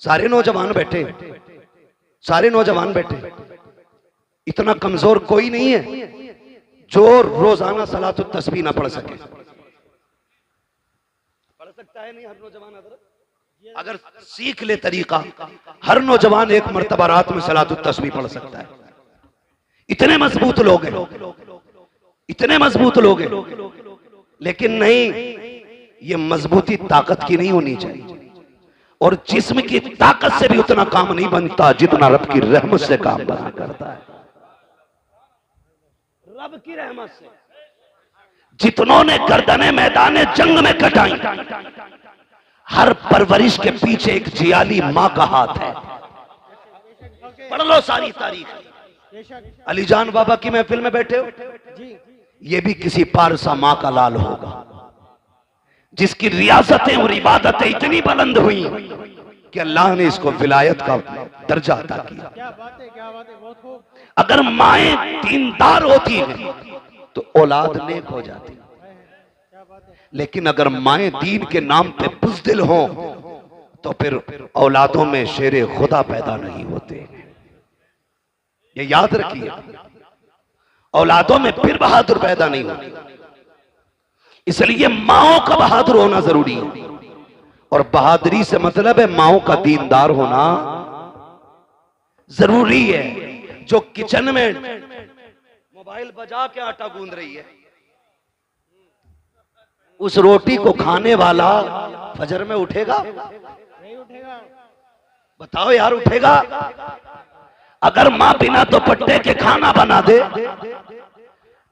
सारे नौजवान बैठे, सारे नौजवान बैठे, इतना कमजोर कोई नहीं है जो रोजाना सलातुत तस्बीह ना पढ़ सके। पढ़ सकता है नहीं हर नौजवान? अगर सीख ले तरीका, हर नौजवान एक मर्तबा रात में सलातुत तस्बीह पढ़ सकता है। इतने मजबूत लोग हैं, इतने मजबूत लोग हैं। लेकिन नहीं, ये मजबूती ताकत की नहीं होनी चाहिए, और जिस्म की ताकत से भी उतना काम नहीं बनता जितना रब की रहमत से काम बना करता है। रब की रहमत से जितनों ने गर्दनें मैदान जंग में कटाई, हर परवरिश के पीछे एक जियाली मां का हाथ है। पढ़ लो सारी तारीख। अलीजान बाबा की महफिल में बैठे हो, ये भी किसी पारसा मां का लाल होगा जिसकी रियासतें और इबादतें इतनी बुलंद हुई कि अल्लाह ने इसको विलायत का दर्जा अता किया। क्या बात है, क्या बात है, बहुत खूब। अगर माएं दीनदार होती हैं तो औलाद नेक हो जाती, लेकिन अगर माएं दीन के नाम पे बुज़दिल हो तो फिर औलादों में शेरे खुदा पैदा नहीं होते। ये याद रखिए, औलादों में फिर बहादुर पैदा नहीं होते। इसलिए माओं का बहादुर होना जरूरी है, और बहादुरी से मतलब है माओं का दीनदार होना जरूरी है। जो किचन में मोबाइल बजा के आटा गूंद रही है, उस रोटी को खाने वाला फजर में उठेगा? नहीं उठेगा। बताओ यार, उठेगा? अगर मां बिना दुपट्टे के खाना बना दे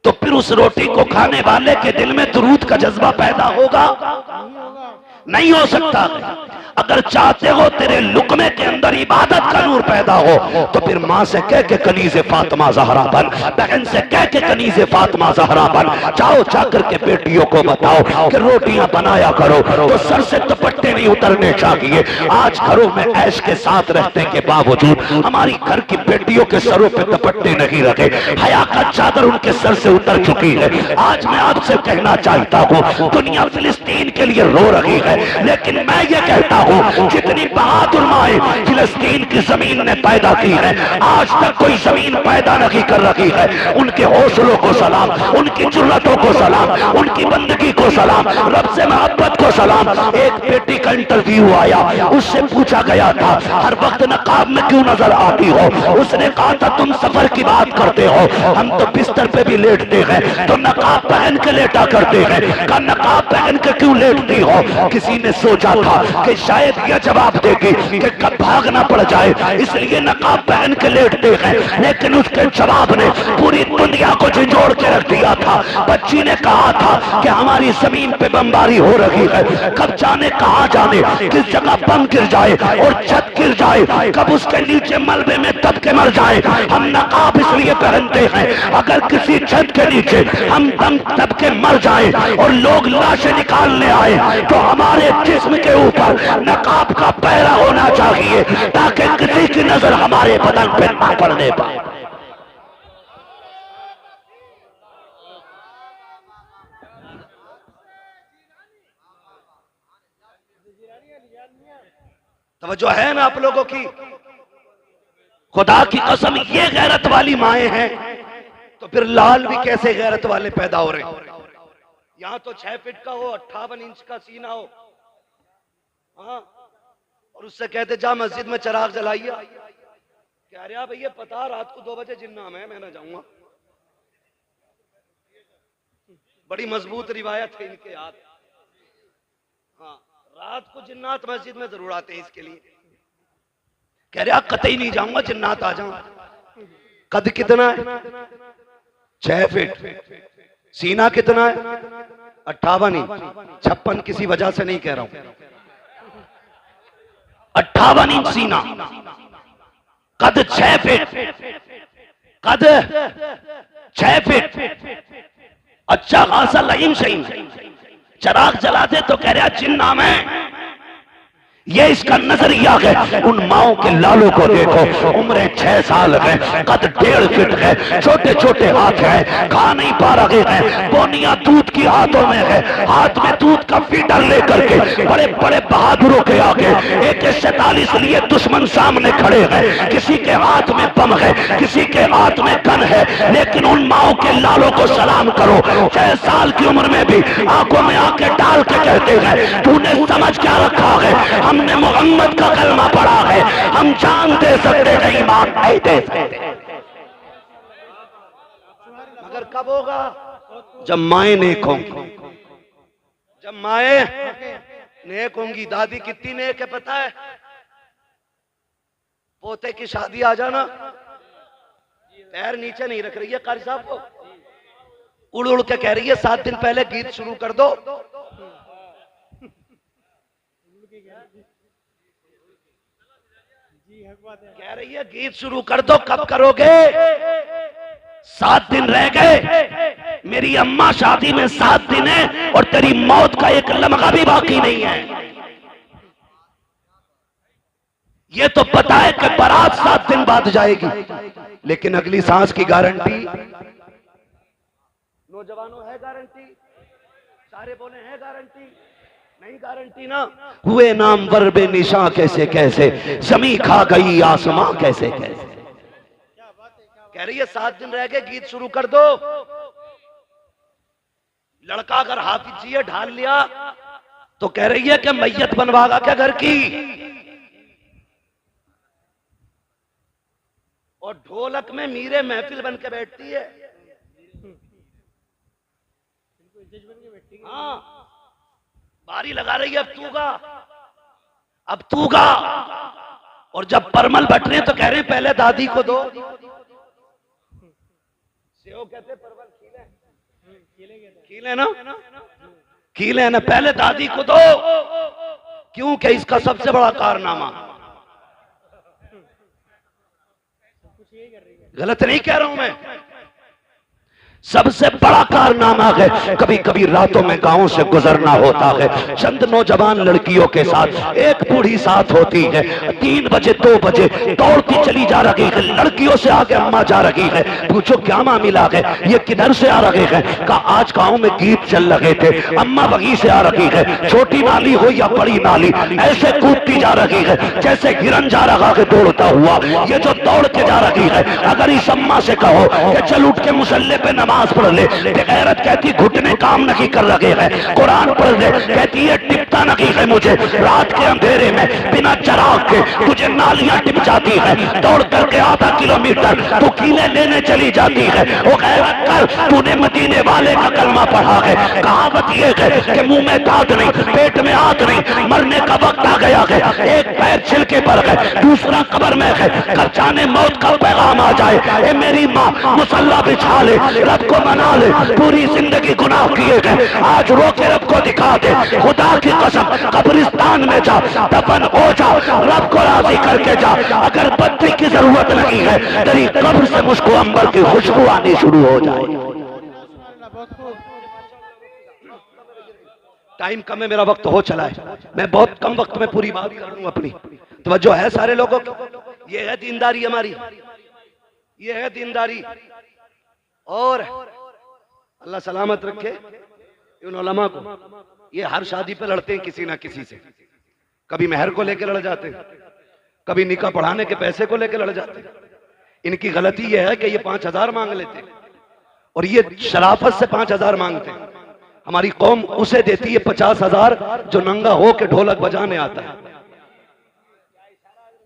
तो फिर उस रोटी को खाने वाले के दिल में दुरूद का जज्बा पैदा होगा? नहीं हो सकता। अगर चाहते हो तेरे लुकमे के अंदर इबादत का नूर पैदा हो तो फिर माँ से कह के कनीज़े फातिमा ज़हरा बन, बहन से कह के कनीज़े फातिमा ज़हरा बन। जाओ जाकर के बेटियों को बताओ कि रोटियां बनाया करो तो सर से दुपट्टे नहीं उतरने चाहिए। आज घरों में ऐश के साथ रहने के बावजूद हमारी घर की बेटियों के सरों पे दुपट्टे नहीं रखे, हया का चादर उनके सर से उतर चुकी है। आज मैं आपसे कहना चाहता हूँ, दुनिया फिलिस्तीन के लिए रो रही है, लेकिन मैं ये कहता हूँ जितनी बहादुर माएं फिलिस्तीन की जमीन ने पैदा की है, आज तक कोई जमीन पैदा नहीं कर रही है। उनके हौसलों को सलाम, उनकी जुर्रतों को सलाम, उनकी बंदगी को सलाम, रब से मोहब्बत को सलाम। एक बेटी का इंटरव्यू आया, उससे पूछा गया था हर वक्त नकाब में क्यों नजर आती हो? उसने कहा था तुम सफर की बात करते हो, हम तो बिस्तर पे भी लेटते हैं, तो नकाब पहन के लेटा करते हैं। का नकाब पहन के क्यों लेटती हो? किसी ने सोचा था कि शायद यह जवाब देगी कि कब भागना पड़ जाए, इसलिए नकाब पहन के लेटते हैं, लेकिन उसके जवाब ने पूरी दुनिया को झंझोड़ के रख दिया था। बच्ची ने कहा था कि हमारी जमीन पे बमबारी हो रही है, कब जाने कहाँ जाने, किस जगह बम गिर जाए और छत गिर जाए, कब उसके नीचे मलबे में दब के मर जाए। हम नकाब इसलिए पहनते हैं अगर किसी छत के नीचे हम दम दब के मर जाए और लोग लाशें निकालने आए तो हमारे जिस्म के ऊपर नकाब का पहरा होना चाहिए ताकि किसी की नजर हमारे बदन पे न पड़ने पाए। तवज्जो है ना आप लोगों की? खुदा की कसम, ये गैरत वाली माएं हैं तो फिर लाल भी कैसे गैरत वाले पैदा हो रहे हैं। यहां तो 6 फीट का हो, 58 इंच का सीना हो, हाँ, और उससे कहते जा मस्जिद में चिराग जलाइए। कह रहे भैया पता रात को 2 बजे जिन्नाम है, मैं ना जाऊंगा। बड़ी मजबूत रिवायत है इनके याद। हाँ, रात को जिन्नात मस्जिद में जरूर आते हैं इसके लिए। कह रहे कतई नहीं जाऊंगा, जिन्नात आ जाऊं। कद कितना है? 6 फीट। सीना कितना है? 58 इंच। 56 किसी वजह से नहीं कह रहा हूं, 58 इंच सीना, कद 6 फीट, कद 6 फीट। अच्छा खासा लहीम शहीम, चिराग जलाते तो कह रहा जिन्ना में। ये इसका नजरिया है। उन माओं के लालों को देखो, उम्र 6 साल है, कद 1.5 फीट है, छोटे छोटे हाथ हैं, खा नहीं पा रहे हैं, बोनिया दूध की हाथों में है, हाथ में दूध का फीडर लेकर के बड़े बड़े बहादुरों के आगे AK-47 साल इसलिए दुश्मन सामने खड़े हैं, किसी के हाथ में बम है, किसी के हाथ में गन है, लेकिन उन माओ के लालों को सलाम करो 6 साल की उम्र में भी आंखों में आंखें डाल के कहते हैं तूने समझ क्या रखा है, हमने मोहम्मद का कलमा पढ़ा है, हम जान दे सकते हैं, ईमान नहीं दे सकते। मगर कब होगा? जब माए नेक होंगी, जब माए नेक होंगी। दादी कितनी नेक है पता है? पोते की शादी आ जाना, पैर नीचे नहीं रख रही है कारी साहब को, उड़ उड़ के कह रही है 7 दिन पहले गीत शुरू कर दो। कह रही है गीत शुरू कर दो, कब करोगे? 7 दिन रह गए, मेरी अम्मा शादी में 7 दिन है और तेरी मौत का एक लम्हा भी बाकी नहीं है। ये तो पता है कि बारात 7 दिन बाद जाएगी, लेकिन अगली सांस की गारंटी नौजवानों है गारंटी? सारे बोले है गारंटी? नहीं गारंटी ना। हुए नाम वर्बे निशा कैसे कैसे, जमी खा गई आसमां कैसे कैसे। कह रही है 7 दिन रह गए, गीत शुरू कर दो। लड़का अगर हाफिज जी ढाल लिया तो कह रही है कि मैयत बनवागा क्या घर की? और ढोलक में मीरे महफिल बन के बैठती है। हाँ, बारी लगा रही है, अब तू गा, अब तू गा। और जब परमल बट रहे तो कह रहे हैं पहले दादी को दो। सेव कहते परवल खीले ना, खीले ना, पहले दादी को दो। क्यों? कि इसका सबसे बड़ा कारनामा, गलत नहीं कह रहा हूं मैं, सबसे बड़ा कारनामा है कभी कभी रातों में गांवों से गुजरना होता है, चंद नौजवान लड़कियों के साथ, एक बूढ़ी साथ होती है, 3 बजे 2 बजे दौड़ती चली जा रही है, लड़कियों से आगे अम्मा जा रही है, पूछो क्या मामला है, ये किधर से आ रहे हैं? कहा आज गांव में गीत चल रहे थे, अम्मा वहीं से आ रही है, छोटी नाली हो या बड़ी नाली, ऐसे कूदती जा रही है जैसे हिरन जा रहा है दौड़ता हुआ। ये जो दौड़ के जा रही है, अगर इस अम्मा से कहो कि चल उठ के मुसल्ले पे नमाज पढ़ ले, बेगैरत कहती घुटने काम नहीं कर रहे हैं, कुरान पढ़ ले, कहती है टिपता नहीं है मुझे, रात के अंधेरे में बिना चराग के तुझे नालियां टिप जाती है, दौड़ करके आधा किलोमीटर तू कीले लेने चली जाती है। वो गैरत कर, तूने मदीने वाले का कलमा पढ़ा है, कहावत ये है कि मुंह में दांत नहीं, पेट में आग नहीं, मरने का वक्त आ गया है, एक पैर छिलके पर है, दूसरा कब्र में है, कब जाने मौत का पैगाम आ जाए। ए मेरी माँ मुसल्ला बिछा ले, रब को मना ले, पूरी जिंदगी गुनाह किए गए, आज रो के रब को दिखा दे, खुदा की कसम कब्रिस्तान में जा, दफन हो जा, रब को राजी करके जा। अगर बत्ती की जरूरत नहीं है, तेरी कब्र से मुझको अंबर की खुशबू आनी शुरू हो जाए। टाइम कम है, मेरा वक्त हो चला है, मैं बहुत कम वक्त में पूरी बात कर लूं अपनी। तवज्जो है सारे लोगों की? ये है दीनदारी हमारी, ये है दीनदारी। और अल्लाह सलामत रखे इन उलमा को, ये हर शादी पे लड़ते हैं किसी ना किसी से, कभी मेहर को लेकर लड़ जाते हैं, कभी निकाह पढ़ाने के पैसे को लेकर लड़ जाते हैं। इनकी गलती यह है कि ये 5000 मांग लेते हैं और ये शराफत से 5000 मांगते हैं। हमारी कौम उसे देती है 50,000 जो नंगा हो के ढोलक बजाने आता है।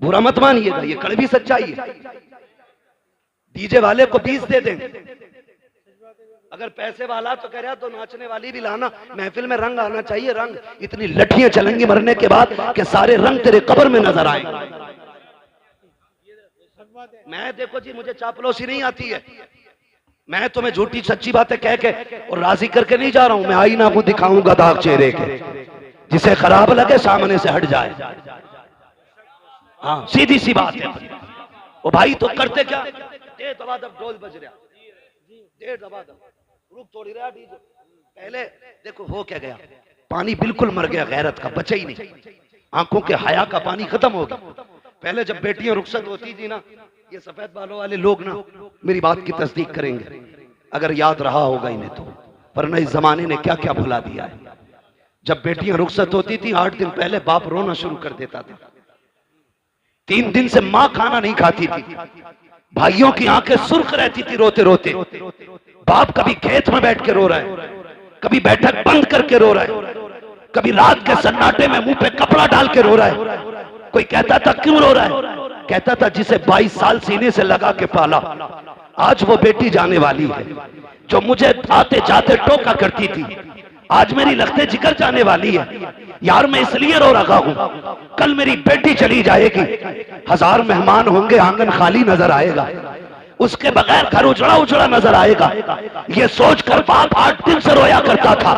बुरा मत मानिएगा, ये कड़वी सच्चाई है। डीजे वाले को 20 दे दें, अगर पैसे वाला तो कह रहा तो नाचने वाली भी लाना, महफिल में रंग आना चाहिए, रंग इतनी लठियां चलेंगी मरने के बाद कि सारे रंग तेरे कब्र में नजर आएंगे। मैं देखो जी, मुझे चापलूसी नहीं आती है, मैं तुम्हें झूठी सच्ची बातें कह के और राजी करके नहीं जा रहा हूं। मैं आईना को दिखाऊंगा दाग चेहरे के, जिसे खराब लगे सामने से हट जाए। हाँ, सीधी सी बात है। वो भाई तो करते क्या, दे दबा दब ढोल बज रहा, दे दबा दब, रुक तोड़ी रहा डीजे। पहले देखो हो क्या गया, पानी बिल्कुल मर गया, गैरत का बचा ही नहीं, आंखों के हया का पानी खत्म हो गया। पहले जब बेटियां रुखसत होती थी ना, ये सफेद बालों वाले लोग ना मेरी बात की तस्दीक करेंगे अगर याद रहा होगा इन्हें तो, वरना इस जमाने ने क्या क्या भुला दिया है। जब बेटियां रुखसत होती थी 8 दिन पहले बाप रोना शुरू कर देता था, 3 दिन से माँ खाना नहीं खाती थी, भाइयों की आंखें सुर्ख रहती थी रोते रोते। बाप कभी खेत में बैठ के रो रहा है, कभी बैठक बंद करके रो रहा है, कभी रात के सन्नाटे में मुंह पे कपड़ा डाल के रो रहा है। कोई कहता था क्यों रो रहा है? कहता था जिसे 22 साल सीने से लगा के पाला, आज वो बेटी जाने वाली है। जो मुझे आते जाते टोका करती थी, आज मेरी लखते जिगर जाने वाली है। यार मैं इसलिए रो रहा हूं, कल मेरी बेटी चली जाएगी, 1000 मेहमान होंगे, आंगन खाली नजर आएगा, उसके बगैर घर उजड़ा उजड़ा नजर आएगा। ये सोचकर बाप 8 दिन से रोया करता था।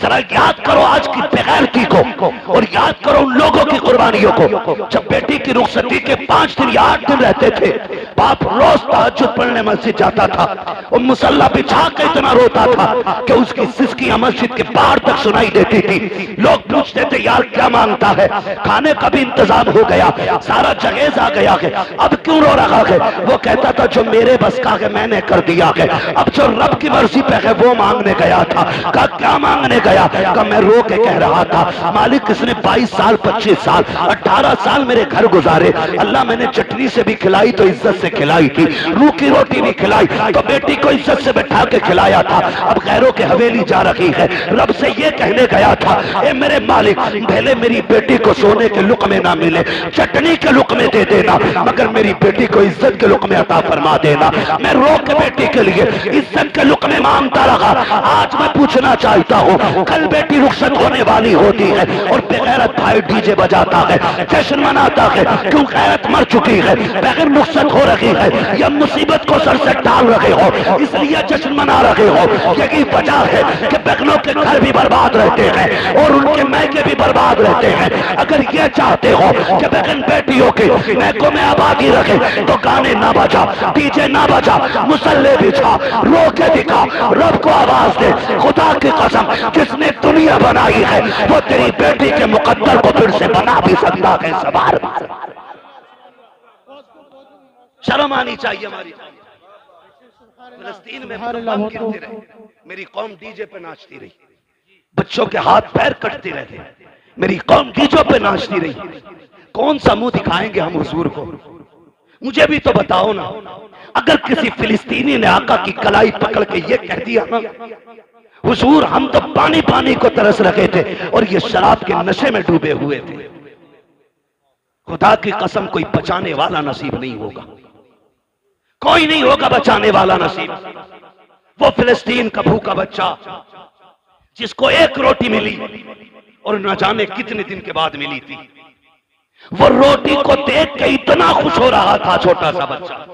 जरा याद करो आज की बेगैरती को, और याद करो उन लोगों की कुर्बानियों को। जब बेटी की रुखसती के 5 दिन या 8 दिन रहते थे, बाप रोज तहज्जुद पढ़ने मस्जिद जाता था और मुसल्ला बिछा के इतना रोता था कि उसकी सिसकियां मस्जिद के बाहर तक सुनाई देती थी। लोग पूछते थे यार क्या मांगता है? खाने का भी इंतजाम हो गया, सारा जहेज आ गया है, अब क्यों रो रहा है? वो कहता था जो मेरे बस का है मैंने कर दिया है, अब जो रब की मर्जी पे है वो मांगने गया था। कहा क्या मांगने गया? कहा मैं रो के कह रहा था मालिक इसने 22 साल 25 साल 18 साल मेरे घर गुजारे, अल्लाह मैंने चटनी से भी खिलाई तो इज्जत से खिलाई थी, रूखी रोटी भी खिलाई तो बेटी को इज्जत से बैठा के खिलाया था, अब गैरों के हवेली जा रही है। रब से ये कहने गया था ए मेरे मालिक पहले मेरी बेटी को सोने के लुकमे ना मिले, चटनी के लुकमे दे देना, मगर मेरी बेटी को इज्जत के लुकमे अता फरमा देना। मैं रो के बेटी के लिए इज्जत के लुकमे मांगता रहा। आज मैं पूछना चाहता हूँ कल बेटी रुखसत होने वाली होती है और बेगैरत भाई डीजे बजाता है, जश्न मनाता है, क्यों गैरत मर चुकी है, बगैर रुखसत हो रही है, या मुसीबत को सर से डाल रहे हो इसलिए जश्न मना रहे हो। यही वजह है कि बहनों के घर भी बर्बाद रहते हैं और उनके मैके भी बर्बाद रहते हैं। अगर ये चाहते हो कि बहन बेटियों के मैकों में आबादी रखे तो गाने ना बजा, डीजे ना बजा, मुसल्ले बिछा, रो के दिखा, रब को आवाज दे। खुदा की कसम जिसने दुनिया बनाई है वो तेरी बेटी के मुकद्दर को फिर से बना भी सकता है। सवार शर्म आनी चाहिए हमारी। फिलिस्तीन में बम गिरते रहे, मेरी कौम डीजे पे नाचती रही, बच्चों के हाथ पैर कटते रहे, मेरी कौम डीजों पे नाचती रही। कौन सा मुंह दिखाएंगे हम हुजूर को? मुझे भी तो बताओ ना। अगर किसी फिलिस्तीनी ने आका की कलाई पकड़ के ये कह दिया ना हुजूर हम तो पानी पानी को तरस रखे थे और ये शराब के नशे में डूबे हुए थे, खुदा की कसम कोई बचाने वाला नसीब नहीं होगा, कोई नहीं होगा बचाने वाला नसीब। वो फिलिस्तीन का भूखा बच्चा जिसको 1 रोटी मिली और न जाने कितने दिन के बाद मिली थी, वो रोटी को देख के इतना खुश हो रहा था छोटा सा बच्चा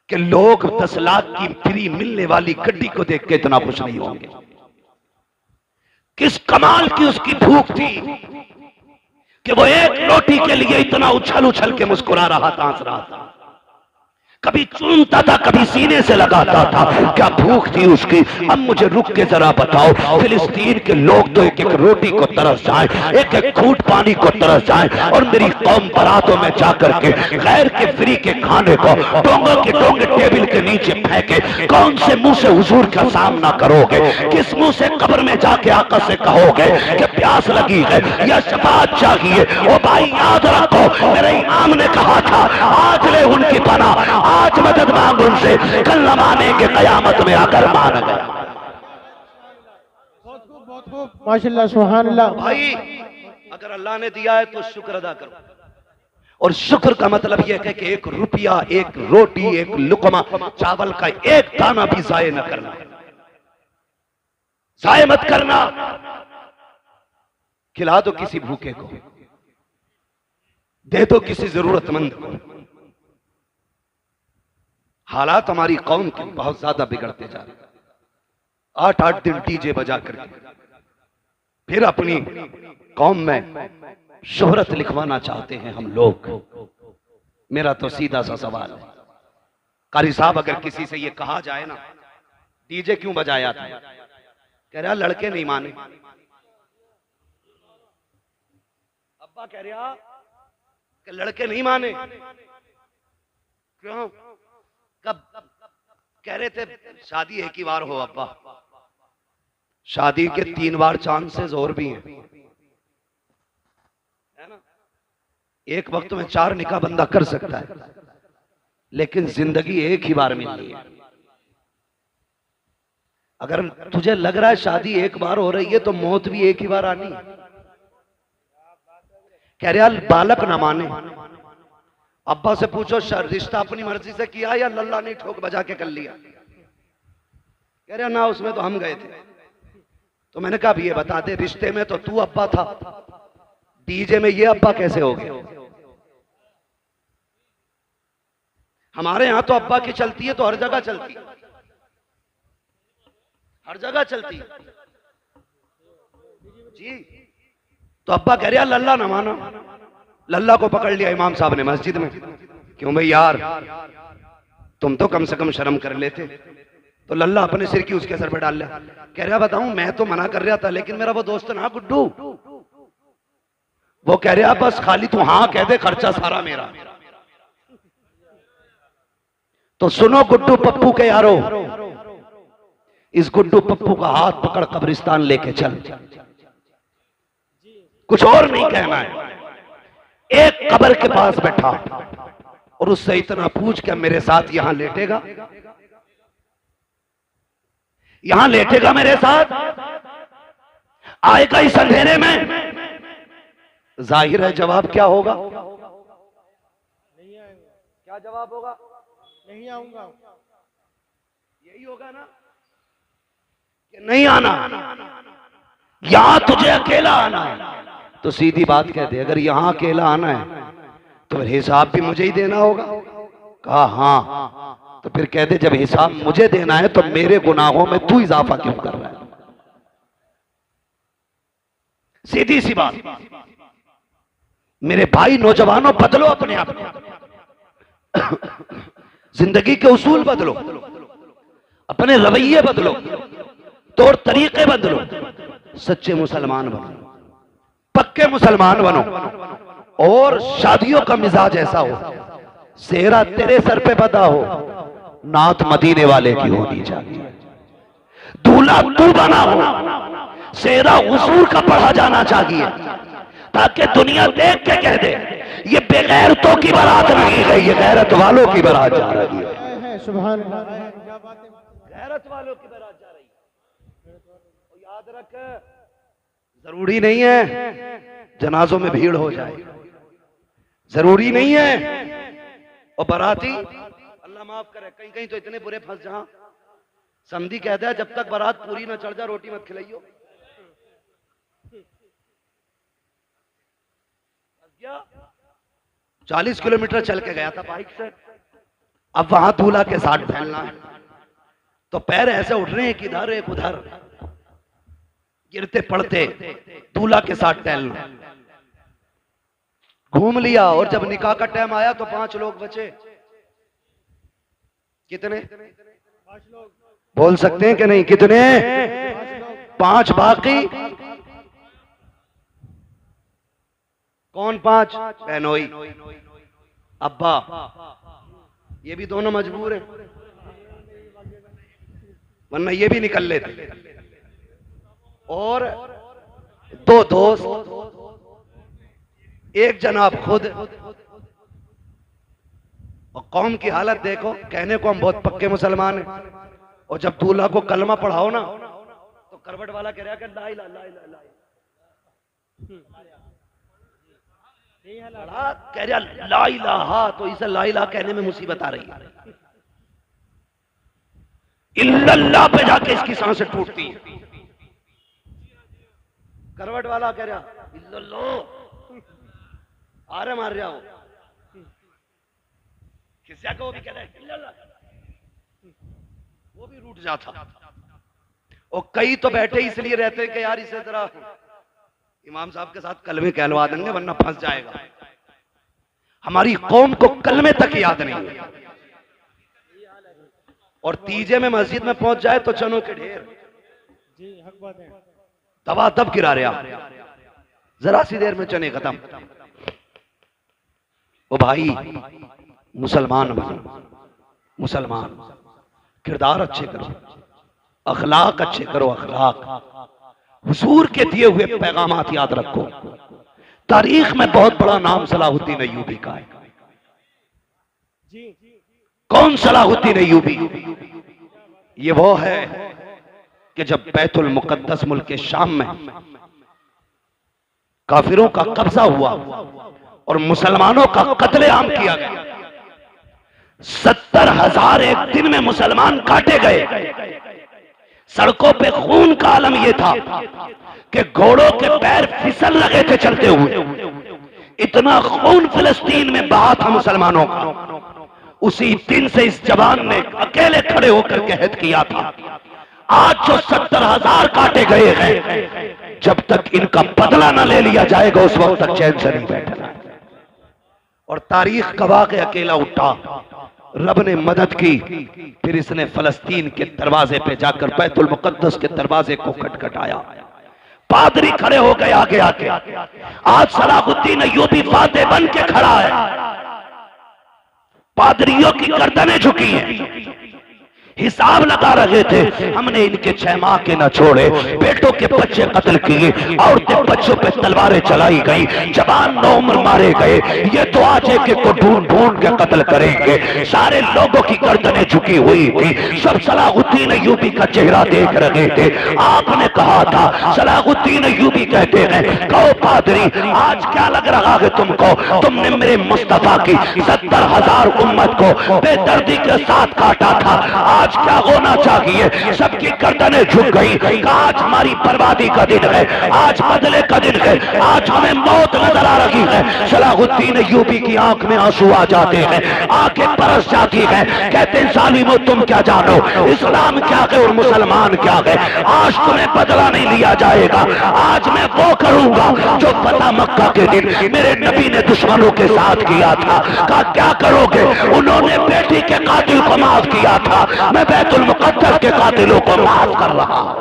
कि लोग 10 लाख की फ्री मिलने वाली गड्डी को देख के इतना खुश नहीं होंगे। किस कमाल की उसकी भूख थी कि वो 1 रोटी के लिए इतना उछल उछल के मुस्कुरा रहा था, हंस रहा था, कभी चूमता था कभी सीने से लगाता था। क्या भूख थी उसकी। अब मुझे रुक के जरा बताओ, फिलिस्तीन के लोग तो 1-1 रोटी को तरस जाएं, 1-1 घूंट पानी को तरस जाएं, और मेरी कौम बारातों में जाकर के गैर के फ्री के खाने को टोंगे के टोंगे टेबल के नीचे फेंके। कौन से मुंह से हुजूर का सामना करोगे? किस मुंह से कब्र में जाके आका से कहोगे कि प्यास लगी है या शफाअत चाहिए? ओ भाई याद रखो, मेरे इमाम ने कहा था आज ले उनकी पनाह, आज मदद मांग उनसे, कल न मानेंगे कयामत में आकर मान गया। बहुत खूब माशाल्लाह सुभान अल्लाह। भाई अगर अल्लाह ने दिया है तो शुक्र अदा करो, और शुक्र का मतलब यह है कि 1 रुपया, 1 रोटी, 1 लुकमा चावल का 1 दाना भी जाये न करना, जाये मत करना। खिला दो किसी भूखे को, दे दो किसी जरूरतमंद को। हालात हमारी कौम के बहुत ज्यादा बिगड़ते जा रहे। 8-8 दिन डीजे बजा करके फिर अपनी कौम में शोहरत लिखवाना चाहते हैं हम लोग। मेरा तो सीधा सा सवाल है, कारी साहब अगर किसी से ये कहा जाए ना डीजे क्यों बजाया था, कह रहा लड़के नहीं माने। अब्बा कह रहा कि लड़के नहीं माने, क्यों? कब कह रहे थे शादी 1 ही बार हो अब्बा, शादी के 3 बार चांसेस और भी हैं, है ना? एक वक्त में 4 निकाह बंदा कर सकता है, लेकिन जिंदगी एक ही बार मिलनी है। अगर तुझे लग रहा है शादी एक बार हो रही है तो मौत भी एक ही बार आनी है। कह रहा बालक ना माने, अब्बा से पूछो रिश्ता अपनी मर्जी से किया या लल्ला ने ठोक बजा के कर लिया। कह रहा ना, उसमें तो हम गए थे। तो मैंने कहा ये बता दे, रिश्ते में तो तू अब्बा था, डीजे में ये अब्बा कैसे हो गया? हमारे यहां तो अब्बा की चलती है तो हर जगह चलती है, हर जगह चलती है जी। तो अब्बा कह रहा लल्ला ना माना, लल्ला को पकड़ लिया इमाम साहब ने मस्जिद में। क्यों भाई यार, तुम तो कम से कम शर्म कर लेते। तो लल्ला अपने सिर की उसके सर पे डाल लिया। कह रहा बताऊं, मैं तो मना कर रहा था, लेकिन मेरा वो दोस्त ना गुड्डू, वो कह रहा बस खाली तू हाँ कह दे, खर्चा सारा मेरा। तो सुनो गुड्डू पप्पू के यारो, इस गुड्डू पप्पू का हाथ पकड़ कब्रिस्तान लेके चल, कुछ और नहीं कहना है। एक कब्र के पास बैठा और उससे इतना पूछ क्या मेरे साथ यहां लेटेगा, यहां लेटेगा मेरे साथ, आएगा इस अंधेरे में? जाहिर है जवाब क्या होगा? नहीं आएंगे। क्या जवाब होगा? नहीं आऊंगा। यही होगा ना कि नहीं आना, यहां तुझे अकेला आना है। तो सीधी बात कह दे, अगर यहां अकेला आना है तो फिर हिसाब भी मुझे ही देना होगा। कहा हाँ, तो फिर कह दे जब हिसाब मुझे देना है तो मेरे गुनाहों में तू इजाफा क्यों कर रहा है? सीधी सी बात। मेरे भाई नौजवानों, बदलो अपने आप को, जिंदगी के उसूल बदलो, अपने रवैये बदलो, तौर तरीके बदलो, सच्चे मुसलमान बनो, पक्के मुसलमान बनो। और शादियों का मिजाज ऐसा हो, सेहरा तेरे सर पे बदा हो, नात मदीने वाले की होनी चाहिए। दूल्हा तू बना हो, सेहरा हुजूर का पढ़ा जाना चाहिए, ताकि दुनिया देख के कह दे ये बेगैरतों की बारात नहीं है, ये गैरत वालों की बारात जा रही है। सुभान अल्लाह, क्या बात है। गैरत वालों की बारात जा रही है। और याद रख, जरूरी नहीं है जनाजों में भीड़ हो जाए, जरूरी नहीं है। और बाराती, अल्लाह माफ करे, कहीं कहीं तो इतने बुरे फंस जहां समधी कहता है जब तक बारात पूरी ना चढ़ जा रोटी मत खिलाइयो। 40 किलोमीटर चल के गया था बाइक से, अब वहां दूल्हा के साथ फैलना है तो पैर ऐसे उठ रहे हैं कि इधर एक उधर, गिरते पड़ते दूल्हा के साथ टहलना। घूम लिया और जब निकाह का टाइम आया तो 5 लोग बचे। कितने? 5 लोग बोल सकते हैं कि नहीं? कितने? 5 बाकी कौन? 5 बहनोई, अब्बा, ये भी दोनों मजबूर हैं, वरना ये भी निकल लेते। और 2 दोस्त, एक जनाब खुद। और कौम की हालत देखो, कहने को हम बहुत पक्के मुसलमान हैं, और जब दूल्हा को कलमा पढ़ाओ ना तो करवट वाला कह रहा है ला इलाहा ला इलाहा ला इलाहा, कह रहा ला इलाहा, तो इसे ला इलाहा कहने में मुसीबत आ रही है। इल्लल्लाह पे जाके इसकी सांसें टूटती है। करवट वाला कह रहा इल्लल्लाह, आरे मार रहा हो, किसी को भी कह रहा है इल्लल्लाह, वो भी रूठ जाता। और कई तो बैठे इसलिए रहते हैं कि यार इसे जरा इमाम साहब के साथ कलमे कहलवा देंगे वरना फंस जाएगा। हमारी कौम को कलमे तक याद नहीं है, और तीजे में मस्जिद में पहुंच जाए तो चनों के ढेर। जी हक बात है। तबाह तब गिरा रहा, जरा सी देर में चने खत्म। ओ भाई, मुसलमान बनो, मुसलमान किरदार अच्छे करो, अखलाक अच्छे करो, अखलाक हुजूर के दिए हुए पैगामात याद रखो, तारीख में बहुत बड़ा नाम सलाहुद्दीन अय्यूबी का है। जी कौन सलाहुद्दीन अय्यूबी? ये वो है कि जब बैतुल मुकद्दस मुल्क के शाम में काफिरों का कब्जा हुआ और मुसलमानों का कत्लेआम किया गया, 70,000 एक दिन में मुसलमान काटे गए। सड़कों पे खून का आलम यह था कि घोड़ों के पैर फिसल लगे थे चलते हुए। इतना खून फिलिस्तीन में बहा था मुसलमानों का। उसी दिन से इस जवान ने अकेले खड़े होकर कहत किया था, आज जो 70,000 काटे गए हैं, जब तक इनका बदला न ले लिया जाएगा उस वक्त तक चैन से नहीं बैठना। और तारीख गवाह के अकेला उठा, रब ने मदद की। फिर इसने फलस्तीन के दरवाजे पे जाकर बैतुल मुकद्दस के दरवाजे को खटखटाया। पादरी खड़े हो गए आगे आके। आज सलाहुद्दीन अय्यूबी फातेह बन के खड़ा है। पादरियों की गर्दनें झुकी हैं, हिसाब लगा रहे थे, हमने इनके 6 माह के न छोड़े, बेटों के बच्चे कत्ल किए, औरतें बच्चों पे तलवारें चलाई गई, जवान नौउम्र मारे गए। ये तो आज एक को ढूंढ ढूंढ के कत्ल करेंगे। सारे लोगों की गर्दनें झुकी हुई थी, सब सलाहुद्दीन अय्यूबी का चेहरा देख रहे थे। आपने कहा था, सलाहुद्दीन अय्यूबी कहते हैं, कहो पादरी आज क्या लग रहा है तुमको? तुमने मेरे मुस्तफा की 70,000 उम्मत को बेदर्दी के साथ काटा था, आज क्या होना चाहिए? सबकी गर्दनें झुक गई। आज हमारी बर्बादी का दिन है, आज बदले का दिन है, आज हमें मौत नजर आ रही है। सलाहुद्दीन अय्यूबी की आंख में आंसू आ जाते हैं, आंखें बरस जाती हैं। कहते हैं, जालिमो तुम क्या जानो, इस्लाम क्या है और मुसलमान क्या है? आज तुम्हें बदला नहीं लिया जाएगा। आज मैं वो करूंगा जो फतह मक्का के दिन मेरे नबी ने दुश्मनों के साथ किया था। कहा क्या करोगे? उन्होंने बेटी के कातिल को माफ किया था, मैं बैतुल मुकद्दस के कातिलों को माफ कर रहा हूं।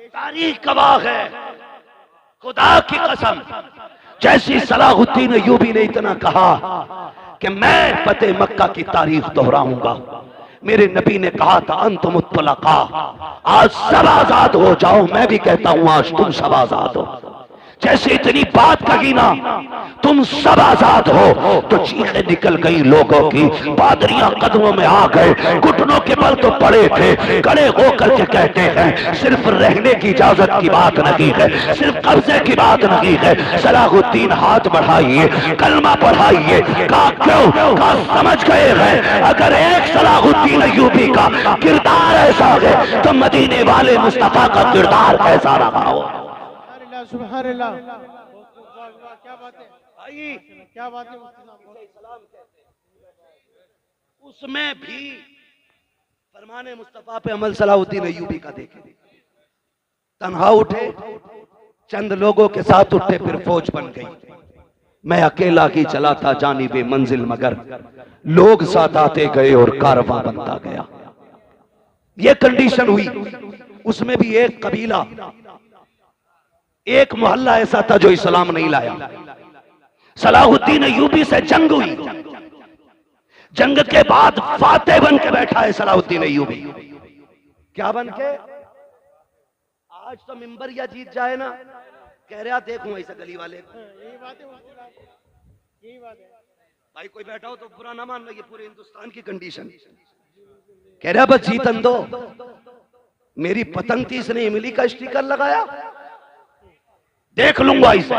तारीख गवाह है, खुदा की कसम। जैसी सलाहुद्दीन अय्यूबी ने इतना कहा कि मैं फतेह मक्का की तारीख दोहराऊंगा। मेरे नबी ने कहा था, अंतुम मुत्तलका, आज सब आजाद हो जाओ। मैं भी कहता हूं आज तुम सब आजाद हो। जैसे इतनी बात कही ना, तुम सब आजाद हो, तो चीखें निकल गई लोगों की। पादरियां कदमों में आ गए, घुटनों के बल तो पड़े थे, खड़े होकर के कहते हैं, सिर्फ रहने की इजाजत की बात नहीं है, सिर्फ कब्जे की बात नहीं है। सलाहुद्दीन हाथ बढ़ाइए, कलमा पढ़ाइए। कहा क्यों? कहा समझ गए हैं, अगर एक सलाहुद्दीन अय्यूबी का किरदार ऐसा है तो मदीने वाले मुस्तफा का किरदार ऐसा रहा हो। सुभान अल्लाह, क्या बात है भाई, क्या बात है। उसमें भी फरमाने मुस्तफा पे अमल सलाहुद्दीन अय्यूबी का देखे। तन्हा उठे, चंद लोगों के साथ उठे, फिर फौज बन गई। मैं अकेला ही चला था जानिबे मंजिल, मगर लोग साथ आते गए और कारवां बनता गया। ये कंडीशन हुई। उसमें भी एक कबीला, एक मोहल्ला ऐसा था जो इस्लाम नहीं लाया। सलाहुद्दीन अय्यूबी से जंग हुई। जंग के बाद फातेह बन के बैठा है सलाहुद्दीन अय्यूबी। क्या बन के? आज तो मिंबर या जीत जाए ना, कह रहा देखूं ऐसा गली वाले को। यही बात है, यही बात है भाई। कोई बैठा हो तो बुरा ना मान लो, ये पूरे हिंदुस्तान की कंडीशन। कह रहा बस जीतन दो। मेरी पतंग थी, इसने इमली का स्टिकर लगाया, देख लूंगा इसे।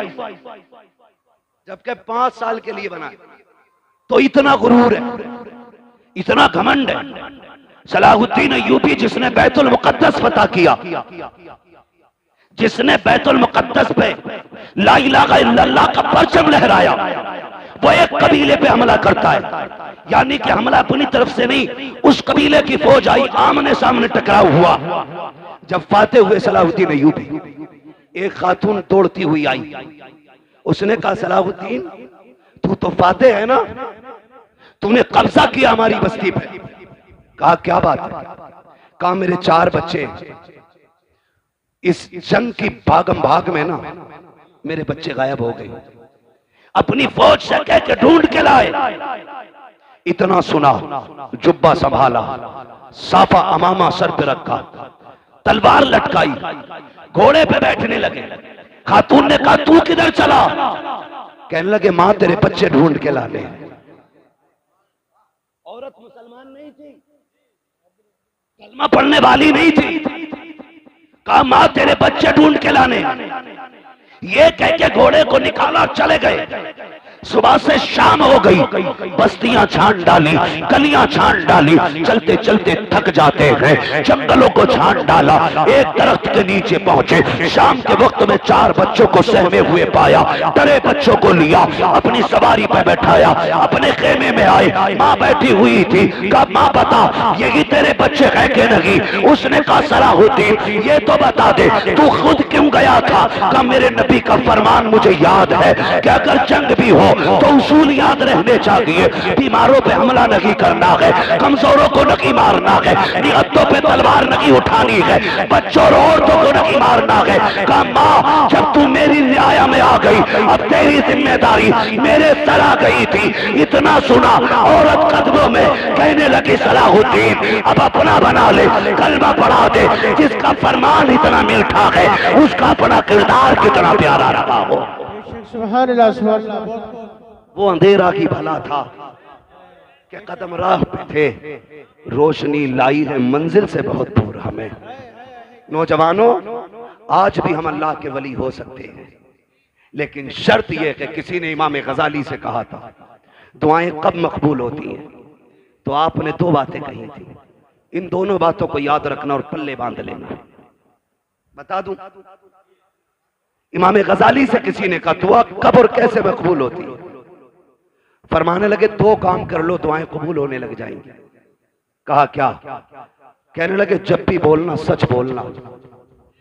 जबकि 5 साल के लिए बना। तो इतना गुरूर है, इतना घमंड है। सलाहुद्दीन अय्यूबी जिसने बैतुल मुकद्दस फतह किया, जिसने बैतुल मुकद्दस पे ला इलाहा इल्लल्लाह का परचम लहराया, वो एक कबीले पे हमला करता है। यानी कि हमला अपनी तरफ से नहीं, उस कबीले की फौज आई, आमने सामने टकराव हुआ। जब फातेह हुए सलाहुद्दीन अय्यूबी, एक खातून दौड़ती हुई आई। उसने कहा, सलाहुद्दीन तू तो फातेह है ना, तूने कब्जा किया हमारी बस्ती पे। कहा क्या बात है? कहा मेरे 4 बच्चे, इस जंग की भागम भाग में ना मेरे बच्चे गायब हो गए। अपनी फौज से कह के ढूंढ के लाए। इतना सुना, जुब्बा संभाला, साफा अमामा सर पे रखा, तलवार लटकाई, घोड़े पे बैठने लगे। खातून ने कहा तू किधर चला? कहने लगे मां तेरे बच्चे ढूंढ के लाने। औरत मुसलमान नहीं थी, कलमा पढ़ने वाली नहीं थी। कहा मां तेरे बच्चे ढूंढ के लाने। ये कह के घोड़े को निकाला, चले गए। सुबह से शाम हो गई, बस्तियां छान डाली, गलियां छान डाली, चलते चलते थक जाते हैं, जंगलों को छान डाला, एक दरख्त के नीचे पहुंचे। शाम के वक्त में 4 बच्चों को सहमे हुए पाया, डरे बच्चों को लिया, अपनी सवारी पर बैठाया, अपने खेमे में आए। माँ बैठी हुई थी। कहा माँ बता यही तेरे बच्चे है कि नहीं? उसने कहा सलाहुद्दीन ये तो बता दे तू खुद क्यों गया था? कहा मेरे नबी का फरमान मुझे याद है कि अगर जंग भी हो तो उसूल याद रहने चाहिए। बीमारों पे हमला नहीं करना है, कमजोरों को नहीं मारना है, निहत्तों पे तलवार नहीं उठानी है, बच्चों और औरतों को नहीं मारना है। कहा माँ जब तू मेरी रियाया में आ गई अब तेरी जिम्मेदारी मेरे सर आ गई थी। इतना सुना, औरत कदमों में कहने लगी सलाहुद्दीन अब अपना बना ले, कलमा पढ़ा दे। जिसका फरमान इतना मीठा है उसका अपना किरदार कितना प्यारा रहा हो। सुभान अल्लाह, सुभान अल्लाह। वो अंधेरा की भला था कि कदम राह पे थे, रोशनी लाई है मंजिल से बहुत दूर हमें। नौजवानों आज भी हम अल्लाह के वली हो सकते हैं, लेकिन शर्त यह कि किसी ने इमाम गजाली से कहा था दुआएं कब मकबूल होती हैं, तो आपने 2 बातें कही थी। इन दोनों बातों को याद रखना और पल्ले बांध लेना। बता दूं, इमाम गजाली से किसी ने कहा दुआ कब और कैसे मकबूल होती है? फरमाने लगे 2 काम कर लो दुआएं कबूल होने लग जाएंगी। कहा क्या? कहने लगे जब भी बोलना सच बोलना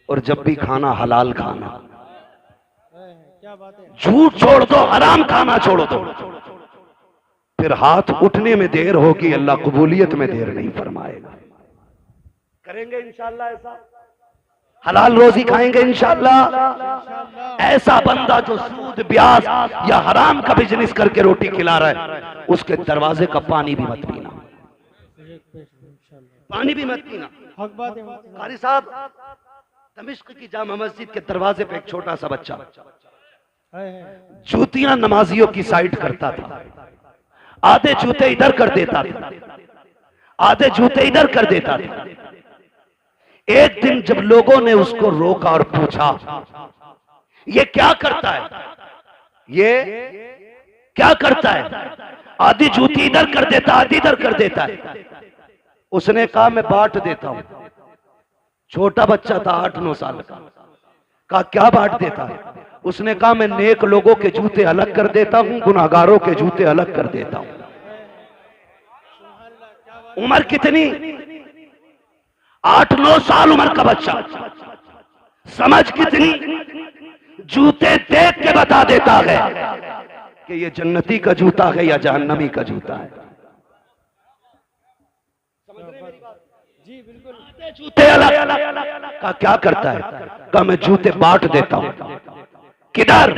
और जब भी खाना हलाल खाना। क्या बात है? झूठ छोड़ दो, हराम खाना छोड़ दो, फिर हाथ उठने में देर होगी, अल्लाह कबूलियत में देर नहीं फरमाएगा। करेंगे इंशाअल्लाह ऐसा, हलाल रोजी खाएंगे इंशाअल्लाह। ऐसा बंदा जो सूद ब्याज या हराम का बिजनेस करके रोटी खिला रहा है उसके दरवाजे का पानी भी मत पीना, पानी भी मत पीना। हक बात है। कारी साहब, दमिश्क की जामा मस्जिद के दरवाजे पे एक छोटा सा बच्चा जूतियां नमाजियों की साइड करता था। आधे जूते इधर कर देता था, आधे जूते इधर कर देता था। एक दिन जब लोगों ने उसको रोका और पूछा ये क्या करता है, ये क्या करता है? आधी जूती इधर कर देता, आधी इधर कर देता है। उसने कहा मैं बांट देता हूं। छोटा बच्चा था 8-9 साल का। कहा क्या बांट देता है? उसने कहा मैं नेक लोगों के जूते अलग कर देता हूं, गुनाहगारों के जूते अलग कर देता हूं। उम्र कितनी? 8-9 साल उम्र का बच्चा। समझ कितनी? जूते देख के बता देता है कि ये जन्नती का जूता है या जहन्नमी का जूता है। जी बिल्कुल। जूते अलग का क्या करता है? का मैं जूते बांट देता हूं। किधर?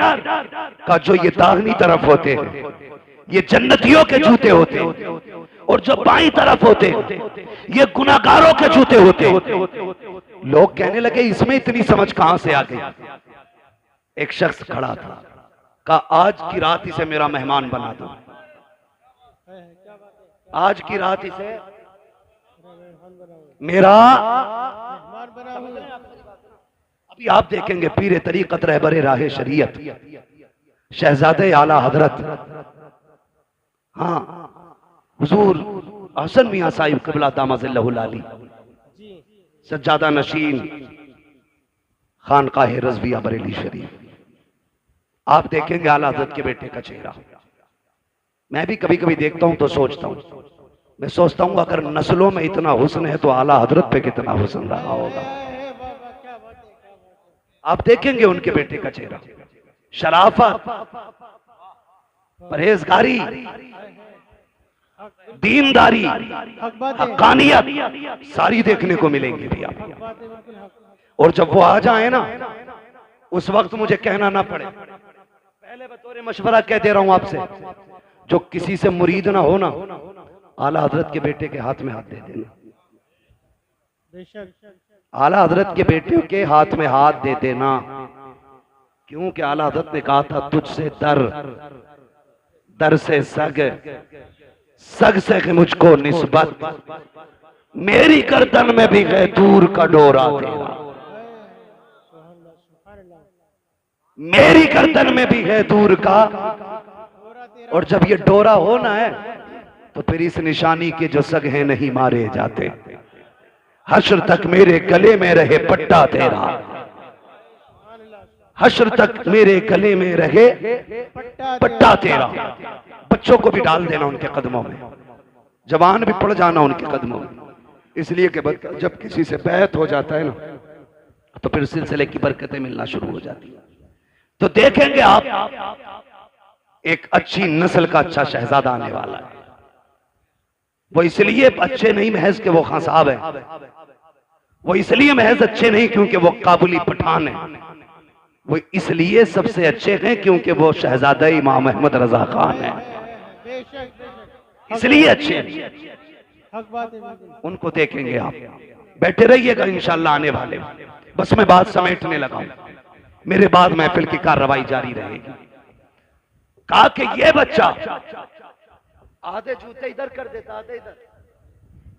का जो ये दाहिनी तरफ होते हैं ये जन्नतियों के जूते होते हैं, और जो बाईं तरफ होते ये गुनाहगारों के जूते होते। लोग कहने लगे इसमें इतनी समझ कहां से आ गई? एक शख्स खड़ा था, कहा आज की रात इसे मेरा मेहमान बना दो, आज की रात इसे मेरा। अभी आप देखेंगे पीरे तरीकत रहबरे राहे शरीयत शहजादे आला हजरत, हाँ हुजूर हसन मियां साहिब क़िबला दामज़िल्लहुल आली, सज्जादा नशीन खानकाह रज़विया बरेली शरीफ, आप देखेंगे आला हजरत के बेटे का चेहरा। मैं भी कभी कभी देखता हूं तो सोचता हूं, मैं सोचता हूं अगर नस्लों में इतना हुस्न है तो आला हजरत पे कितना हुस्न रहा होगा। आप देखेंगे उनके बेटे का चेहरा, शराफत, परहेजगारी, दीनदारी, हक्कानियत सारी देखने को मिलेंगी भी आप। और जब वो आ जाए ना उस वक्त मुझे कहना ना पड़े, पहले बतौर मशवरा कह दे रहा हूं आपसे, जो किसी से मुरीद ना हो ना आला हजरत के बेटे के हाथ में हाथ दे देना। आला हजरत के बेटे के हाथ में हाथ दे देना। क्योंकि आला हज़रत ने कहा था तुझसे दर, दर से सग, सग से है मुझको निस्बत, मेरी गर्दन में भी है दूर का डोरा तेरा, मेरी गर्दन में भी है दूर का। और जब ये डोरा होना है तो फिर इस निशानी के जो सग हैं नहीं मारे जाते। हश्र तक मेरे गले में रहे पट्टा तेरा, हश्र तक मेरे गले में रहे पट्टा तेरा। बच्चों को भी डाल देना उनके कदमों में, जवान भी पड़ जाना उनके कदमों में, इसलिए कि जब किसी से बैत हो जाता है ना तो फिर सिलसिले की बरकतें मिलना शुरू हो जाती है। तो देखेंगे आप एक अच्छी नस्ल का अच्छा शहजादा आने वाला है। वो इसलिए अच्छे नहीं महज के वो खान साहब है, वो इसलिए महज अच्छे नहीं क्योंकि वो काबुली पठान है, वो इसलिए सबसे अच्छे हैं क्योंकि वो शहजादा इमाम अहमद रजा खान है, इसलिए अच्छे हैं। उनको देखेंगे आप, बैठे रहिएगा इंशाल्लाह आने वाले। बस मैं बात समेटने लगा हूं, मेरे बाद महफिल की कार्रवाई जारी रहेगी। कहा कि ये बच्चा आधे जूते इधर कर देता, आधे इधर,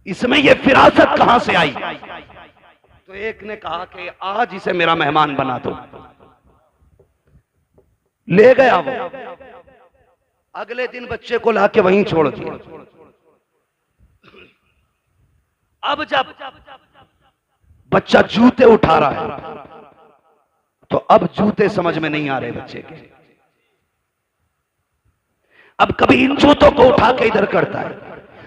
इसमें ये फिरासत कहां से आई? तो एक ने कहा कि आज इसे मेरा मेहमान बना दो। ले गया वो, अगले दिन बच्चे को लाके वहीं छोड़ दिया। अब जब बच्चा जूते उठा रहा है तो अब जूते समझ में नहीं आ रहे बच्चे के। अब कभी इन जूतों को उठा के इधर करता है,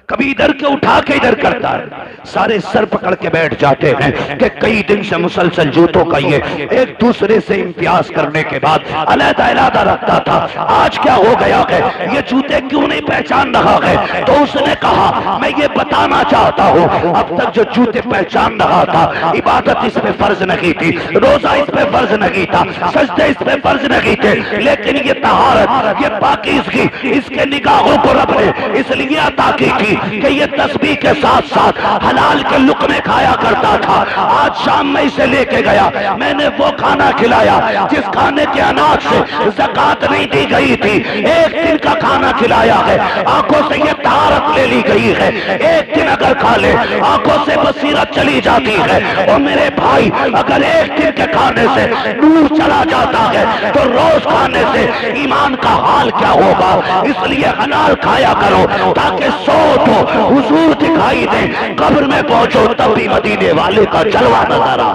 कभी इधर के उठा के इधर करता है। सारे सर पकड़ के बैठ जाते हैं कि कई दिन से मुसलसल जूतों का ये एक दूसरे से इम्तियाज करने के बाद अलग-अलग रखता था, आज क्या हो गया है, ये जूते क्यों नहीं पहचान रहा है? तो उसने कहा मैं ये बताना चाहता हूँ, अब तक जो जूते पहचान रहा था, इबादत इस पे फर्ज नहीं थी, रोजा इस पे फर्ज नहीं था, सजदे इस पे फर्ज नहीं थे, लेकिन ये तहारत, ये पाकीज़गी इसके निगाहों को रब ने इसलिए अता की थी कि ये तस्बीह के साथ साथ हलाल के लुक़मे खाया करता था। आज शाम में इसे लेके गया, मैंने वो खाना खिलाया जिस खाने के अनाज से ज़कात नहीं दी गई थी, एक दिन का खाना खिलाया है, आंखों से ये तहारत ले ली गई है। एक दिन अगर खा ले आंखों से बसीरत चली जाती है। और मेरे भाई अगर एक दिन के खाने से नूर चला जाता है तो रोज खाने से ईमान का हाल क्या होगा? इसलिए हलाल खाया करो ताकि सो हुजूर दिखाई दे, कब्र में पहुंचो तब भी मदीने वाले का जलवा नजर आ।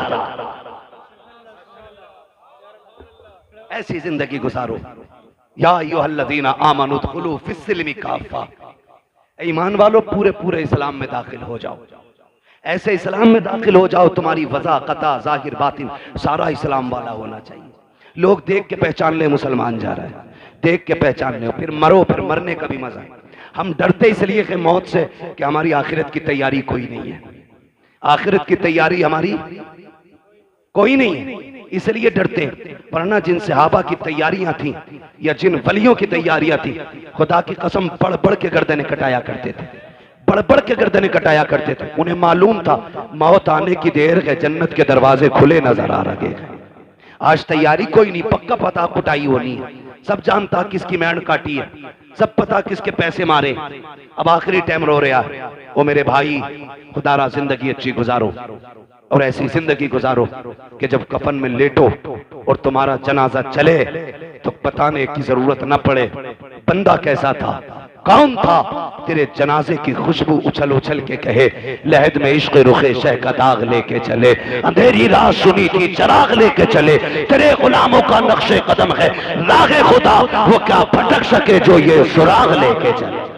ऐसी जिंदगी गुजारो। या अय्युहल्लज़ीना आमनू उदखुलू फिस्सिल्मि काफ़ा, ईमान वालों पूरे पूरे इस्लाम में दाखिल हो जाओ। ऐसे इस्लाम में दाखिल हो जाओ तुम्हारी वज़ा कता जाहिर बातिन सारा इस्लाम वाला होना चाहिए। लोग देख के पहचान ले मुसलमान जा रहा है, देख के पहचान ले, फिर मरो, फिर मरने का भी मजा है। हम डरते इसलिए कि मौत से कि हमारी आखिरत की तैयारी कोई नहीं है, आखिरत की तैयारी हमारी कोई नहीं है, इसलिए डरते हैं। वरना जिन सहाबा की तैयारियां थी या जिन वलियों की तैयारियां थी, खुदा की कसम बढ़ बढ़ के गर्दनें कटाया करते थे, बढ़ बढ़ के गर्दनें कटाया करते थे। उन्हें मालूम था मौत आने की देर है, जन्नत के दरवाजे खुले नजर आ रहे हैं। आज तैयारी कोई नहीं, पक्का पता कुटाई होनी है, सब जानता किसकी मैंड काटी है, सब पता किसके पैसे मारे। अब आखिरी टाइम रो रहा है। ओ मेरे भाई खुदारा जिंदगी अच्छी गुजारो और ऐसी जिंदगी गुजारो कि जब कफन में लेटो और तुम्हारा जनाजा चले तो बताने की जरूरत न पड़े बंदा कैसा था, कौन था। तेरे जनाजे की खुशबू उछल उछल के कहे लहद में इश्क रुखे शह का दाग लेके चले, अंधेरी रात सुनी थी चराग लेके चले, तेरे गुलामों का नक्शे कदम है रागे खुदा, वो क्या भटक सके जो ये सुराग लेके चले।